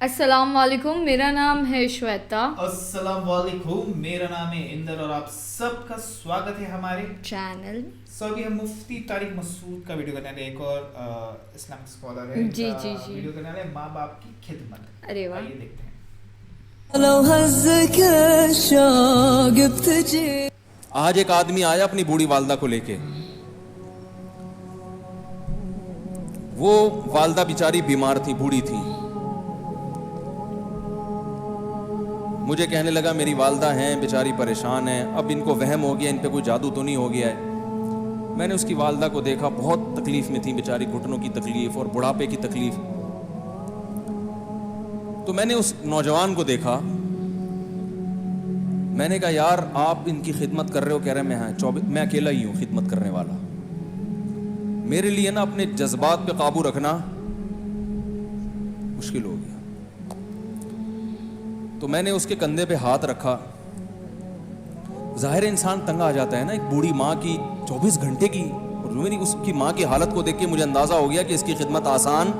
السلام علیکم، میرا نام ہے شویتا. السلام علیکم، میرا نام ہے اندر اور آپ سب کا سواگت ہے ہمارے چینل. ابھی ہم مفتی طارق مسعود کا ویڈیو کرنے والے، ایک اور اسلامک اسکالر ہے. جی. ویڈیو کرنے والے ماں باپ کی خدمت. ارے واہ. آئیے دیکھتے ہیں. آج ایک آدمی آیا اپنی بوڑھی والدہ کو لے کے. وہ والدہ بیچاری بیمار تھی، بوڑھی تھی. مجھے کہنے لگا میری والدہ ہیں بیچاری پریشان ہیں، اب ان کو وہم ہو گیا ان پہ کوئی جادو تو نہیں ہو گیا ہے. میں نے اس کی والدہ کو دیکھا، بہت تکلیف میں تھی بیچاری، گھٹنوں کی تکلیف اور بڑھاپے کی تکلیف. تو میں نے اس نوجوان کو دیکھا، میں نے کہا یار آپ ان کی خدمت کر رہے ہو؟ کہہ رہے میں اکیلا ہی ہوں خدمت کرنے والا. میرے لیے نا اپنے جذبات پہ قابو رکھنا مشکل ہو گیا. تو میں نے اس کے کندھے پہ ہاتھ رکھا. ظاہر انسان تنگ آ جاتا ہے نا، ایک بوڑھی ماں کی 24 گھنٹے کی، اور میری اس کی ماں کی حالت کو دیکھ کے مجھے اندازہ ہو گیا کہ اس کی خدمت آسان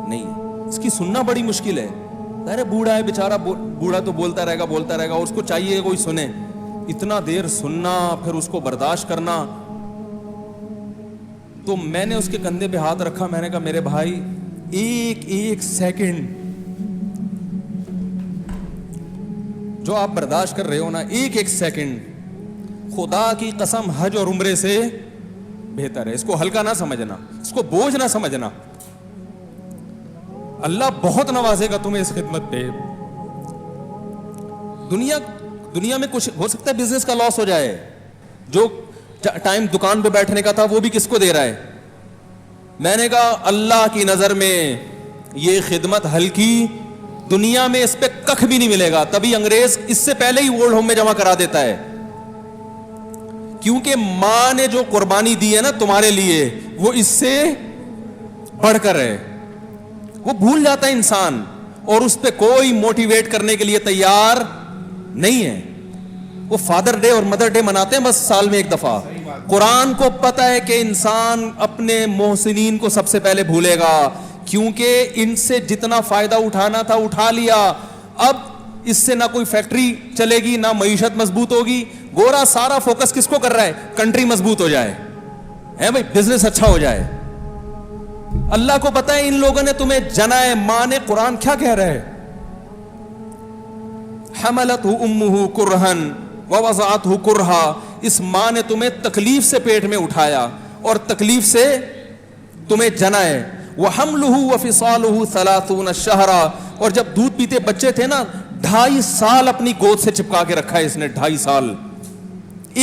نہیں ہے، اس کی سننا بڑی مشکل ہے. ظاہر بوڑھا ہے بیچارہ، بوڑھا تو بولتا رہے گا، اور اس کو چاہیے کوئی سنے. اتنا دیر سننا پھر اس کو برداشت کرنا. تو میں نے اس کے کندھے پہ ہاتھ رکھا، میں نے کہا میرے بھائی ایک سیکنڈ جو آپ برداشت کر رہے ہو نا، ایک سیکنڈ خدا کی قسم حج اور عمرے سے بہتر ہے. اس کو ہلکا نہ سمجھنا، اس کو بوجھ نہ سمجھنا. اللہ بہت نوازے گا تمہیں اس خدمت پہ. دنیا میں کچھ ہو سکتا ہے بزنس کا لاس ہو جائے، جو ٹائم دکان پہ بیٹھنے کا تھا وہ بھی کس کو دے رہا ہے. میں نے کہا اللہ کی نظر میں یہ خدمت ہلکی، دنیا میں اس پہ کخ بھی نہیں ملے گا. تبھی انگریز اس سے پہلے ہی اولڈ ہوم میں جمع کرا دیتا ہے، کیونکہ ماں نے جو قربانی دی ہے نا تمہارے لیے وہ اس سے بڑھ کر ہے. وہ بھول جاتا ہے انسان، اور اس پہ کوئی موٹیویٹ کرنے کے لیے تیار نہیں ہے. وہ فادر ڈے اور مدر ڈے مناتے ہیں بس سال میں ایک دفعہ. قرآن کو پتہ ہے کہ انسان اپنے محسنین کو سب سے پہلے بھولے گا، کیونکہ ان سے جتنا فائدہ اٹھانا تھا اٹھا لیا. اب اس سے نہ کوئی فیکٹری چلے گی، نہ معیشت مضبوط ہوگی. گورا سارا فوکس کس کو کر رہا ہے؟ کنٹری مضبوط ہو جائے، ہے بھائی، بزنس اچھا ہو جائے. اللہ کو پتہ ہے ان لوگوں نے تمہیں جنا ہے. ماں نے، قرآن کیا کہہ رہا ہے؟ حملتہ امہ کرہن ووضعتہ کرہا. اس ماں نے تمہیں تکلیف سے پیٹ میں اٹھایا اور تکلیف سے تمہیں جنا ہے. وحملہ وفصالہ 30 شہرا. اور جب دودھ پیتے بچے تھے نا، 2.5 سال اپنی گود سے چپکا کے رکھا ہے اس نے. 2.5 سال،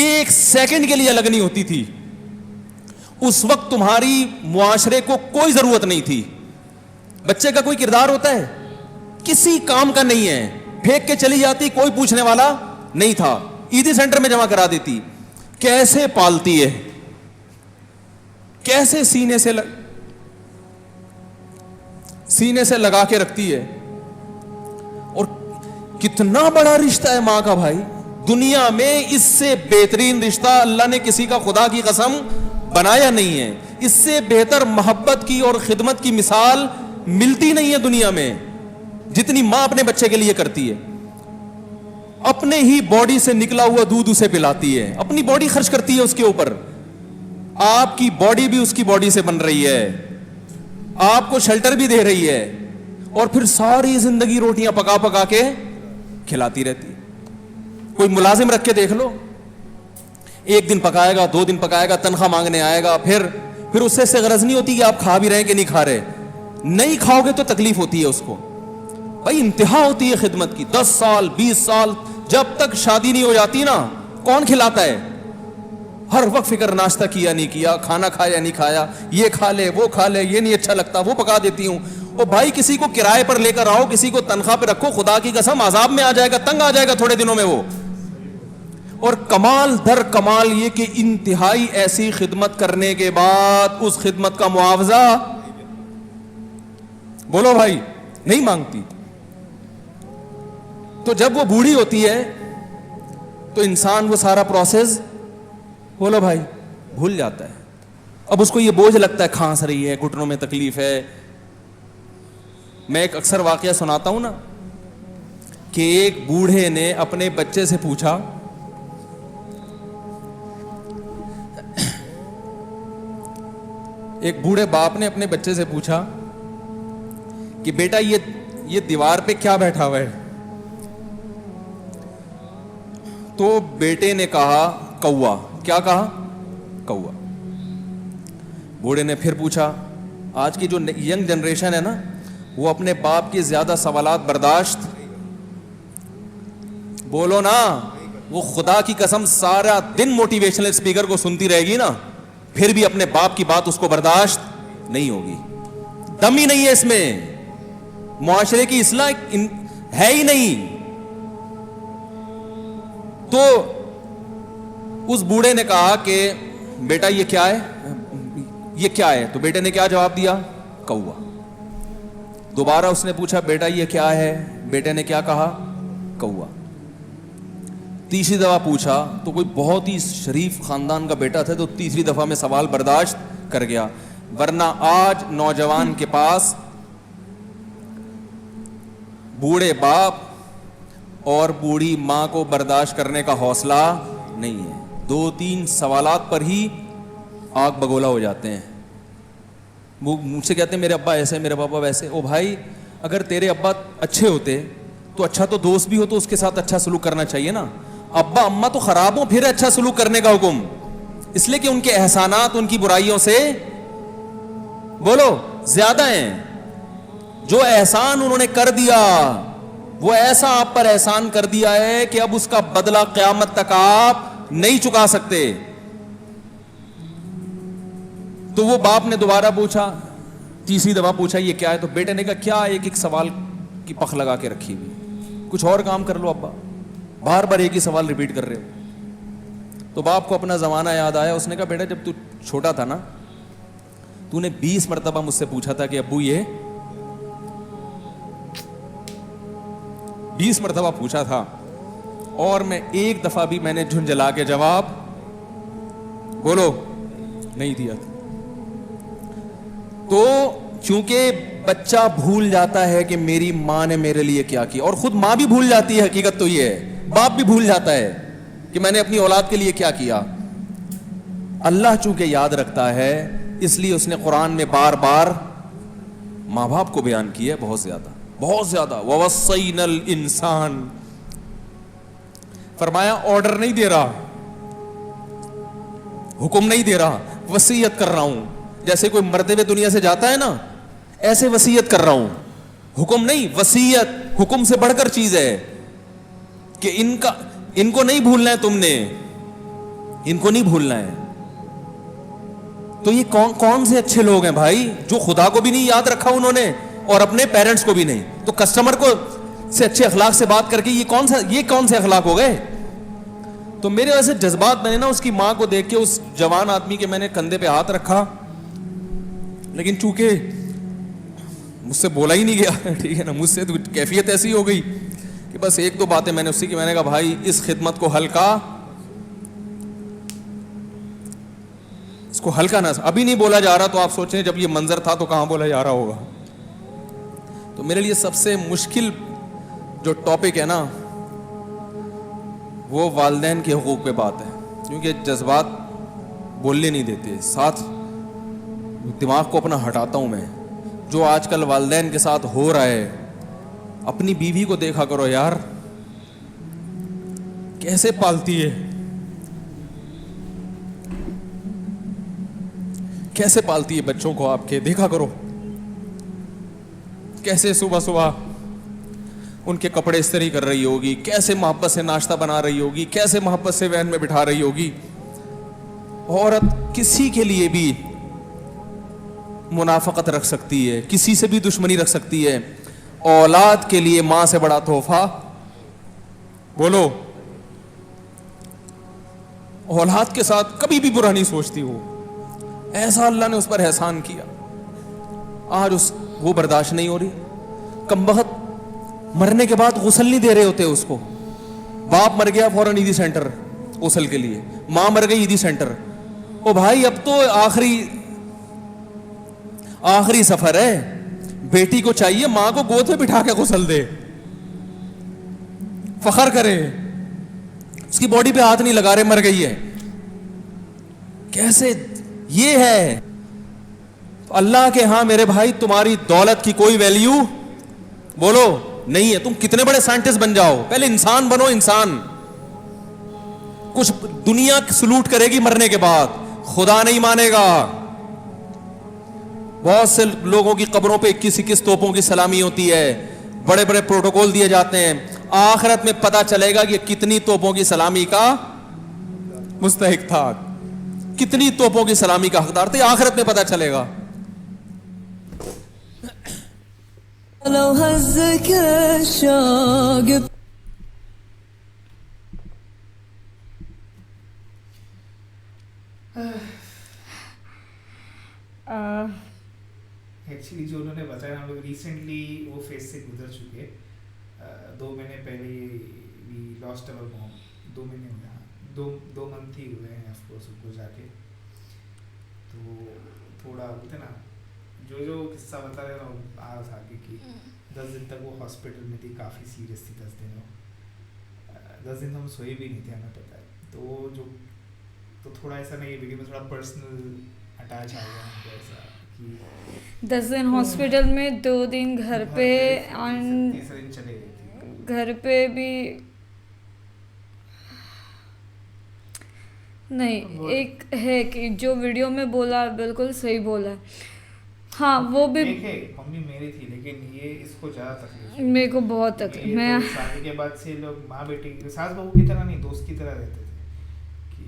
ایک سیکنڈ کے لیے الگ نہیں ہوتی تھی. اس وقت تمہاری معاشرے کو کوئی ضرورت نہیں تھی. بچے کا کوئی کردار ہوتا ہے؟ کسی کام کا نہیں ہے. پھینک کے چلی جاتی، کوئی پوچھنے والا نہیں تھا. عیدی سینٹر میں جمع کرا دیتی. کیسے پالتی ہے، کیسے سینے سے لگا کے رکھتی ہے. اور کتنا بڑا رشتہ ہے ماں کا بھائی. دنیا میں اس سے بہترین رشتہ اللہ نے کسی کا خدا کی قسم بنایا نہیں ہے. اس سے بہتر محبت کی اور خدمت کی مثال ملتی نہیں ہے دنیا میں، جتنی ماں اپنے بچے کے لیے کرتی ہے. اپنے ہی باڈی سے نکلا ہوا دودھ اسے پلاتی ہے، اپنی باڈی خرچ کرتی ہے اس کے اوپر. آپ کی باڈی بھی اس کی باڈی سے بن رہی ہے، آپ کو شیلٹر بھی دے رہی ہے، اور پھر ساری زندگی روٹیاں پکا پکا کے کھلاتی رہتی. کوئی ملازم رکھ کے دیکھ لو، 1 دن پکائے گا، 2 دن پکائے گا، تنخواہ مانگنے آئے گا. پھر اس سے غرض نہیں ہوتی کہ آپ کھا بھی رہے ہیں کہ نہیں کھا رہے. نہیں کھاؤ گے تو تکلیف ہوتی ہے اس کو. بھائی انتہا ہوتی ہے خدمت کی. 10 سال 20 سال جب تک شادی نہیں ہو جاتی نا، کون کھلاتا ہے؟ ہر وقت فکر، ناشتہ کیا نہیں کیا، کھانا کھایا نہیں کھایا، یہ کھا لے وہ کھا لے، یہ نہیں اچھا لگتا وہ پکا دیتی ہوں. اور بھائی کسی کو کرائے پر لے کر آؤ، کسی کو تنخواہ پہ رکھو، خدا کی قسم عذاب میں آ جائے گا، تنگ آ جائے گا تھوڑے دنوں میں وہ. اور کمال در کمال یہ کہ انتہائی ایسی خدمت کرنے کے بعد اس خدمت کا معاوضہ، بولو بھائی، نہیں مانگتی. تو جب وہ بوڑھی ہوتی ہے تو انسان وہ سارا پروسیس، بولو بھائی، بھول جاتا ہے. اب اس کو یہ بوجھ لگتا ہے، کھانس رہی ہے، گھٹنوں میں تکلیف ہے. میں ایک اکثر واقعہ سناتا ہوں نا کہ ایک بوڑھے نے اپنے بچے سے پوچھا ایک بوڑھے باپ نے اپنے بچے سے پوچھا کہ بیٹا یہ دیوار پہ کیا بیٹھا ہوا ہے؟ تو بیٹے نے کہا کوا. کیا کہا؟ کوا. بوڑھے نے پھر پوچھا. آج کی جو ینگ جنریشن ہے نا وہ اپنے باپ کے زیادہ سوالات برداشت, بولو نا, وہ خدا کی قسم سارا دن موٹیویشنل اسپیکر کو سنتی رہے گی نا پھر بھی اپنے باپ کی بات اس کو برداشت نہیں ہوگی. دم ہی نہیں ہے اس میں, معاشرے کی اصلاح ہے ہی نہیں. تو اس بوڑھے نے کہا کہ بیٹا یہ کیا ہے, یہ کیا ہے؟ تو بیٹے نے کیا جواب دیا؟ کوا. دوبارہ اس نے پوچھا بیٹا یہ کیا ہے؟ بیٹے نے کیا کہا؟ کوا. تیسری دفعہ پوچھا تو کوئی بہت ہی شریف خاندان کا بیٹا تھا تو تیسری دفعہ میں سوال برداشت کر گیا. ورنہ آج نوجوان کے پاس بوڑھے باپ اور بوڑھی ماں کو برداشت کرنے کا حوصلہ نہیں ہے. 2-3 سوالات پر ہی آگ بگولا ہو جاتے ہیں. وہ مجھ سے کہتے ہیں میرے ابا ایسے, میرے پاپا ویسے. او بھائی, اگر تیرے ابا اچھے ہوتے تو اچھا تو دوست بھی ہو تو اس کے ساتھ اچھا سلوک کرنا چاہیے نا. ابا اما تو خراب ہوں پھر اچھا سلوک کرنے کا حکم, اس لیے کہ ان کے احسانات ان کی برائیوں سے بولو زیادہ ہیں. جو احسان انہوں نے کر دیا وہ ایسا آپ پر احسان کر دیا ہے کہ اب اس کا بدلہ قیامت تک آپ نہیں چکا سکتے. تو وہ باپ نے دوبارہ پوچھا, تیسری دفعہ پوچھا یہ کیا ہے؟ تو بیٹے نے کہا کیا ایک سوال کی پخ لگا کے رکھی ہوئی, کچھ اور کام کر لو ابا, بار بار ایک ہی سوال ریپیٹ کر رہے ہو. تو باپ کو اپنا زمانہ یاد آیا. اس نے کہا بیٹا جب تو چھوٹا تھا نا تو نے 20 مرتبہ مجھ سے پوچھا تھا کہ ابو یہ 20 مرتبہ پوچھا تھا اور میں ایک دفعہ بھی میں نے جھنجھلا کے جواب بولو نہیں دیا تھا. تو چونکہ بچہ بھول جاتا ہے کہ میری ماں نے میرے لیے کیا کیا, اور خود ماں بھی بھول جاتی ہے, حقیقت تو یہ ہے باپ بھی بھول جاتا ہے کہ میں نے اپنی اولاد کے لیے کیا کیا. اللہ چونکہ یاد رکھتا ہے اس لیے اس نے قرآن میں بار بار ماں باپ کو بیان کیا ہے, بہت زیادہ بہت زیادہ. وَوَصَّيْنَا الْإِنسَانَ, فرمایا آرڈر نہیں دے رہا, حکم نہیں دے رہا, وصیت کر رہا ہوں. جیسے کوئی مرتے ہوئے دنیا سے جاتا ہے نا ایسے وصیت کر رہا ہوں, حکم نہیں. وصیت حکم سے بڑھ کر چیز ہے کہ ان کو نہیں بھولنا ہے, تم نے ان کو نہیں بھولنا ہے. تو یہ کون سے اچھے لوگ ہیں بھائی جو خدا کو بھی نہیں یاد رکھا انہوں نے اور اپنے پیرنٹس کو بھی نہیں. تو کسٹمر کو سے اچھے اخلاق سے بات کر کے یہ کون سے اخلاق ہو گئے. تو میرے ویسے جذبات, میں نے نا اس کی ماں کو دیکھ کے اس جوان آدمی کے میں نے کندھے پہ ہاتھ رکھا, لیکن چونکہ مجھ سے بولا ہی نہیں گیا, ٹھیک ہے نا, مجھ سے تو کیفیت ایسی ہو گئی کہ بس 1-2 باتیں میں نے اسی کی, میں نے کہا بھائی اس خدمت کو ہلکا, اس کو ہلکا نہ, ابھی نہیں بولا جا رہا تو آپ سوچیں جب یہ منظر تھا تو کہاں بولا جا رہا ہوگا. تو میرے لیے سب سے مشکل جو ٹاپک ہے نا وہ والدین کے حقوق پہ بات ہے, کیونکہ جذبات بولنے نہیں دیتے, ساتھ دماغ کو اپنا ہٹاتا ہوں میں. جو آج کل والدین کے ساتھ ہو رہا ہے, اپنی بیوی کو دیکھا کرو یار کیسے پالتی ہے, کیسے پالتی ہے بچوں کو آپ کے, دیکھا کرو کیسے صبح صبح ان کے کپڑے استری کر رہی ہوگی, کیسے محبت سے ناشتہ بنا رہی ہوگی, کیسے محبت سے وین میں بٹھا رہی ہوگی. عورت کسی کے لیے بھی منافقت رکھ سکتی ہے, کسی سے بھی دشمنی رکھ سکتی ہے. اولاد کے لیے ماں سے بڑا تحفہ بولو, اولاد کے ساتھ کبھی بھی برا نہیں سوچتی ہو, ایسا اللہ نے اس پر احسان کیا. آج وہ برداشت نہیں ہو رہی. کمبخت مرنے کے بعد غسل نہیں دے رہے ہوتے اس کو, باپ مر گیا فوراً عیدی سینٹر غسل کے لیے, ماں مر گئی عیدی سینٹر. او بھائی اب تو آخری سفر ہے, بیٹی کو چاہیے ماں کو گود میں بٹھا کے غسل دے, فخر کرے, اس کی باڈی پہ ہاتھ نہیں لگا رہے, مر گئی ہے. کیسے یہ ہے اللہ کے ہاں میرے بھائی, تمہاری دولت کی کوئی ویلیو بولو نہیں ہے. تم کتنے بڑے سائنٹسٹ بن جاؤ, پہلے انسان بنو. انسان کچھ دنیا سلوٹ کرے گی مرنے کے بعد, خدا نہیں مانے گا. بہت سے لوگوں کی قبروں پہ 21 توپوں کی سلامی ہوتی ہے, بڑے بڑے پروٹوکول دیے جاتے ہیں. آخرت میں پتا چلے گا کہ کتنی توپوں کی سلامی کا مستحق تھا, کتنی توپوں کی سلامی کا حقدار تھے, آخرت میں پتا چلے گا. لو هزك الشوق ایکچولی جو انہوں نے بتایا, ہم لوگ ریسنٹلی وہ فیز سے گزر چکے. 2 مہینے پہلے وی لاسٹ اوور موم. 2 مہینے ہوئے, ہاں 2 منتھ ہی ہوئے ہیں آف کورس ان کو جا کے. تو تھوڑا بولتے نا جو قصہ بتا رہے نا آ رہا تھا کہ 10 دن تک وہ ہاسپٹل میں تھی, کافی سیریس تھی. 10 دن 10 دن ہم سوئے بھی نہیں تھے, ہمیں پتہ ہے. تو جو تو تھوڑا ایسا نہیں, ویڈیو میں تھوڑا پرسنل اٹیچ آ گیا ہم کو ایسا کہ 10 دن ہاسپٹل میں, 2 دن گھر پہ, اینڈ تیسرے دن چلے گئے تھے گھر پہ بھی نہیں. ایک ہے کہ جو ویڈیو میں بولا بالکل صحیح بولا, ہاں وہ بھی. ممی میری تھی, لیکن یہ اس کو زیادہ تکلیف, میرے کو بہت تکلیف. میں شادی کے بعد سے لوگ ماں بیٹی ساس بہو کی طرح نہیں, دوست کی طرح رہتے تھے. کہ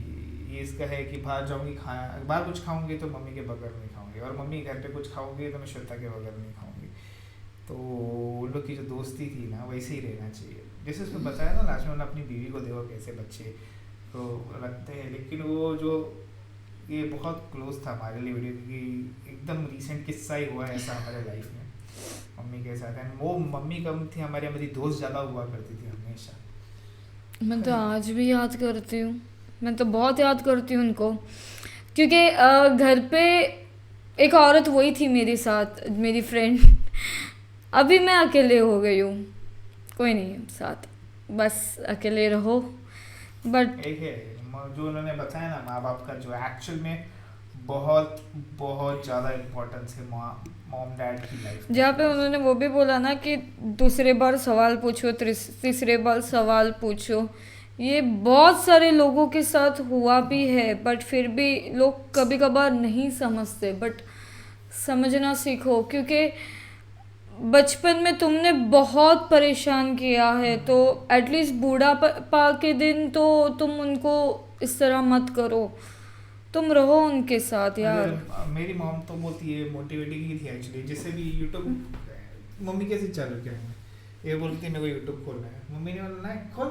یہ اس کا ہے کہ باہر جاؤں گی, باہر کچھ کھاؤں گی تو ممی کے بغیر نہیں کھاؤں گی, اور ممی گھر پہ کچھ کھاؤں گی تو میں شویتا کے بغیر نہیں کھاؤں گی. تو ان لوگ کی جو دوستی تھی نا, ویسے ہی رہنا چاہیے. جیسے اس میں بتایا نا لاسٹ میں, انہوں نے اپنی بیوی کو دیکھو کیسے بچے کو رکھتے ہیں. لیکن وہ جو یہ بہت کلوز تھا ہمارے لیے ویڈیو, کی ایک دم ریسنٹ قصہ ہی ہوا ہے ایسا ہمارے لائف میں ممی کے ساتھ. اینڈ وہ ممی کم تھی ہماری, ہماری دوست زیادہ ہوا کرتی تھی ہمیشہ. میں تو آج بھی یاد کرتی ہوں, میں تو بہت یاد کرتی ہوں ان کو, کیونکہ گھر پہ ایک عورت وہی تھی میرے ساتھ, میری فرینڈ. ابھی میں اکیلے ہو گئی ہوں, کوئی نہیں ساتھ, بس اکیلے رہو. بٹ ایک ہے جو انہوں نے بتایا نا, ماں باپ کا جو ایکچوئل میں بہت بہت زیادہ امپورٹنس ہے موم ڈیڈ کی لائف. جہاں پہ انہوں نے وہ بھی بولا نا کہ دوسرے بار سوال پوچھو, تیسرے بار سوال پوچھو. یہ بہت سارے لوگوں کے ساتھ ہوا بھی ہے, بٹ پھر بھی لوگ کبھی کبھار نہیں سمجھتے. بٹ سمجھنا سیکھو, کیونکہ بچپن میں تم نے بہت پریشان کیا ہے, تو ایٹ لیسٹ بوڑھا پا کے دن تو تم ان کو اس طرح مت کرو, تم رہو ان کے ساتھ یار. میری مام تو بولتی ہے موٹیویٹنگ ہی تھی ایکچولی. جیسے بھی یوٹیوب ممی کیسے چالو کیا, یہ بولتی ہے میرے کو یوٹیوب کھولنا ہے, ممی نے بولنا ہے کھول,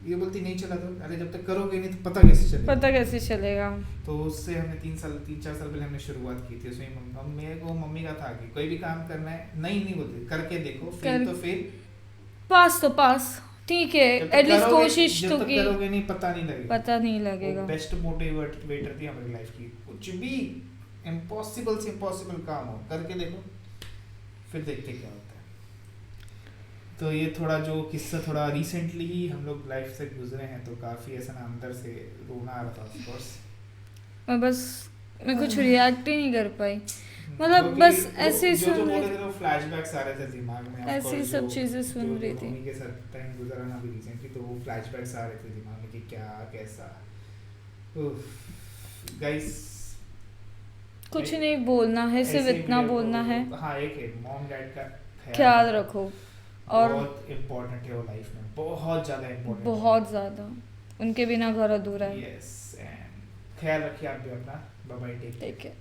یہ بولتی نہیں چلا تو, ارے جب تک کرو گے نہیں تو پتہ کیسے چلے گا, پتہ کیسے چلے گا. تو اس سے ہم نے 3 4 سال پہلے ہم نے شروعات کی تھی. اس میں میرے کو ممی کا تھا کہ کوئی بھی کام کرنا ہے, نہیں بولتے کر کے دیکھو, پھر تو پھر پاس تو پاس ٹھیک ہے, ایٹ لیسٹ کوشش تو کی. کرو گے نہیں پتہ نہیں لگے گا, پتہ نہیں لگے گا. بیسٹ موٹیویٹر تھی ہماری لائف کی. کچھ بھی امپاسبل سے امپاسبل کام ہو کر کے دیکھو, پھر دیکھتے کیا ہوتا ہے. تو یہ تھوڑا جو قصہ تھوڑا ریسنٹلی ہی ہم لوگ لائف سے گزرے ہیں, تو کافی ایسا نا اندر سے رونا آ رہا تھا. آف کورس میں کچھ ریئیکٹ ہی نہیں کر پائی, مطلب بس ایسے ہی سن رہی تھی, فلیش بیکس آ رہے تھے دماغ میں, ایسی ہی سب چیزیں سن رہی تھی. ممی کے ساتھ ٹائم گزرا نا بھی ریسنٹلی, تو وہ فلیش بیکس آ رہے تھے دماغ میں کہ کیا کیسا. گائس کچھ نہیں بولنا ہے, صرف اتنا بولنا ہے, ہاں ایک ہے موم ڈیڈ کا خیال رکھو, اور بہت امپورٹنٹ ہے وہ لائف میں, بہت زیادہ امپورٹنٹ, بہت زیادہ. ان کے بنا گھر ادھورا ہے. یس, اینڈ خیال رکھیے آپ بھی اپنا. Bye bye, take care.